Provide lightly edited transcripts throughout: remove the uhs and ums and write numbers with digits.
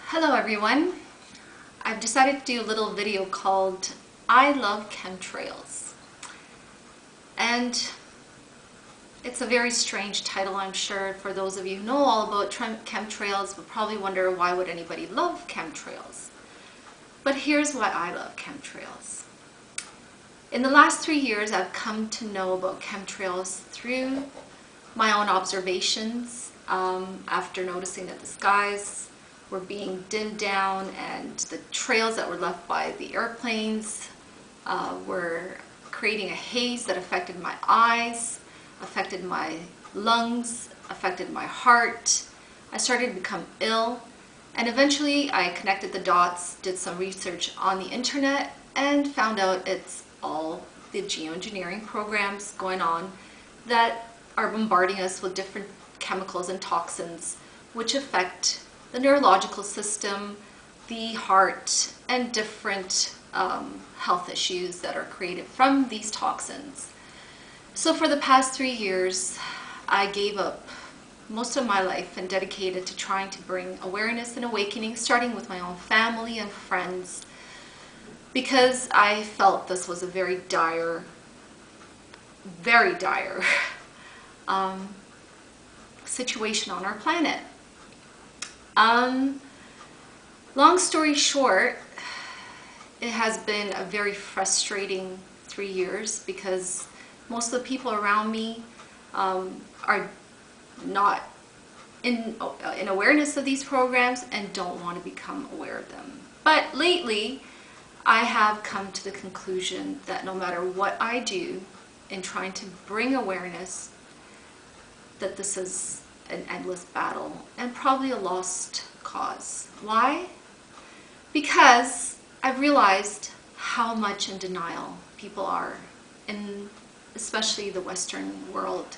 Hello everyone. I've decided to do a little video called I Love Chemtrails. And it's a very strange title, I'm sure. For those of you who know all about chemtrails would probably wonder, why would anybody love chemtrails? But here's why I love chemtrails. In the last 3 years, I've come to know about chemtrails through my own observations after noticing that the skies were being dimmed down and the trails that were left by the airplanes were creating a haze that affected my eyes, affected my lungs, affected my heart. I started to become ill, and eventually I connected the dots, did some research on the internet, and found out it's all the geoengineering programs going on that are bombarding us with different chemicals and toxins which affect the neurological system, the heart, and different health issues that are created from these toxins. So for the past 3 years, I gave up most of my life and dedicated to trying to bring awareness and awakening, starting with my own family and friends, because I felt this was a very dire situation on our planet. Long story short, it has been a very frustrating 3 years because most of the people around me are not in awareness of these programs and don't want to become aware of them. But lately, I have come to the conclusion that no matter what I do in trying to bring awareness, that this is an endless battle and probably a lost cause. Why? Because I've realized how much in denial people are, especially the Western world,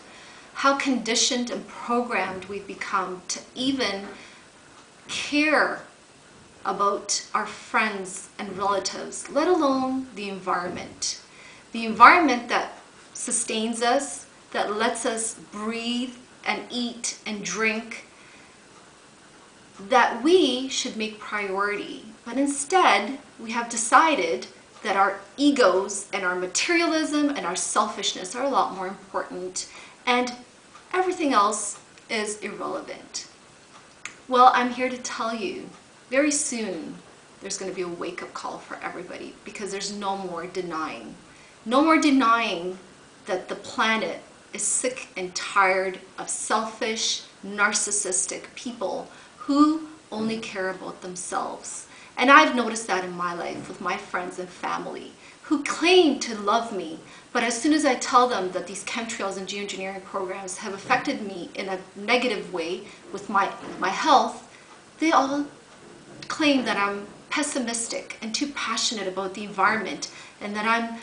how conditioned and programmed we've become to even care about our friends and relatives, let alone the environment. The environment that sustains us, that lets us breathe and eat and drink, that we should make priority. But instead, we have decided that our egos and our materialism and our selfishness are a lot more important, and everything else is irrelevant. Well, I'm here to tell you, very soon, there's going to be a wake-up call for everybody, because there's no more denying. No more denying that the planet is sick and tired of selfish, narcissistic people who only care about themselves. And I've noticed that in my life with my friends and family who claim to love me, but as soon as I tell them that these chemtrails and geoengineering programs have affected me in a negative way with my health, they all claim that I'm pessimistic and too passionate about the environment, and that I'm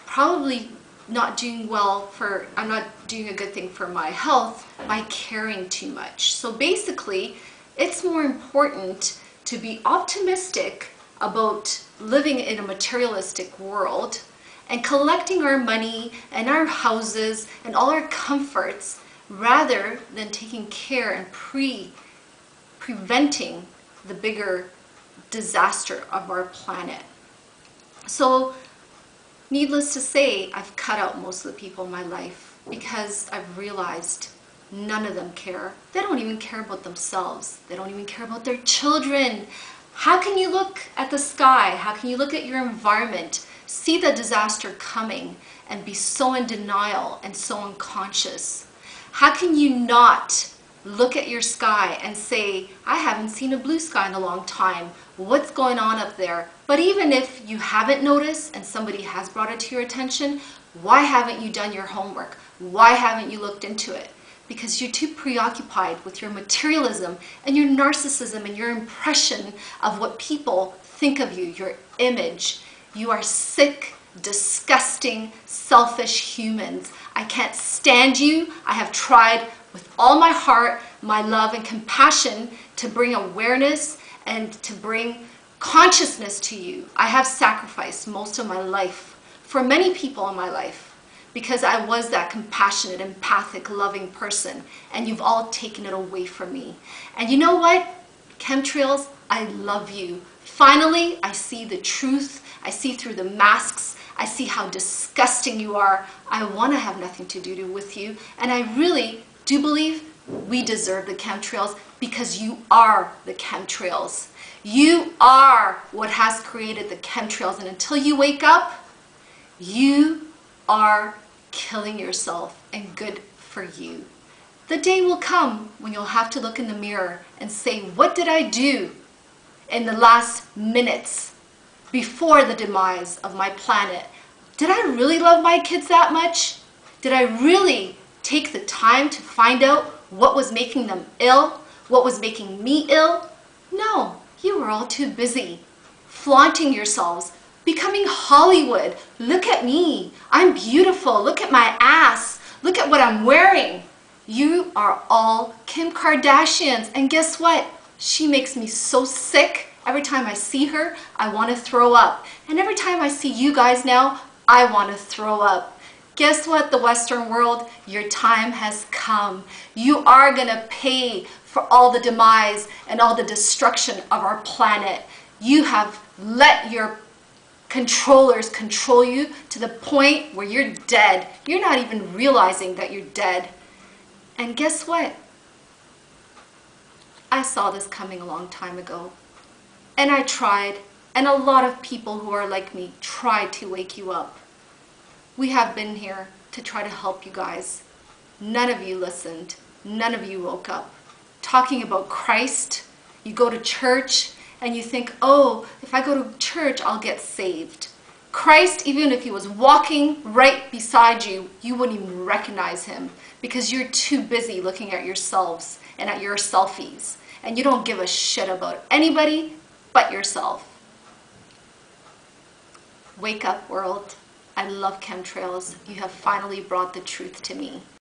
probably not doing I'm not doing a good thing for my health by caring too much. So basically, it's more important to be optimistic about living in a materialistic world and collecting our money and our houses and all our comforts, rather than taking care and preventing the bigger disaster of our planet. So needless to say, I've cut out most of the people in my life because I've realized none of them care. They don't even care about themselves. They don't even care about their children. How can you look at the sky? How can you look at your environment, see the disaster coming, and be so in denial and so unconscious? How can you not look at your sky and say, I haven't seen a blue sky in a long time. What's going on up there? But even if you haven't noticed and somebody has brought it to your attention, why haven't you done your homework? Why haven't you looked into it? Because you're too preoccupied with your materialism and your narcissism and your impression of what people think of you, your image. You are sick, disgusting, selfish humans. I can't stand you. I have tried with all my heart, my love and compassion to bring awareness and to bring consciousness to you. I have sacrificed most of my life for many people in my life because I was that compassionate, empathic, loving person, and you've all taken it away from me. And you know what? Chemtrails, I love you. Finally, I see the truth. I see through the masks. I see how disgusting you are. I want to have nothing to do with you. And I really do believe we deserve the chemtrails because you are the chemtrails. You are what has created the chemtrails. And until you wake up, you are killing yourself, and good for you. The day will come when you'll have to look in the mirror and say, what did I do in the last minutes before the demise of my planet? Did I really love my kids that much? Did I really take the time to find out what was making them ill? What was making me ill? No, you were all too busy flaunting yourselves, becoming Hollywood. Look at me. I'm beautiful. Look at my ass. Look at what I'm wearing. You are all Kim Kardashians. And guess what? She makes me so sick. Every time I see her, I want to throw up. And every time I see you guys now, I want to throw up. Guess what, the Western world? Your time has come. You are going to pay for all the demise and all the destruction of our planet. You have let your controllers control you to the point where you're dead. You're not even realizing that you're dead. And guess what? I saw this coming a long time ago. And I tried. And a lot of people who are like me tried to wake you up. We have been here to try to help you guys. None of you listened. None of you woke up. Talking about Christ, you go to church and you think, oh, if I go to church, I'll get saved. Christ, even if he was walking right beside you, you wouldn't even recognize him because you're too busy looking at yourselves and at your selfies. And you don't give a shit about anybody but yourself. Wake up, world. I love chemtrails. You have finally brought the truth to me.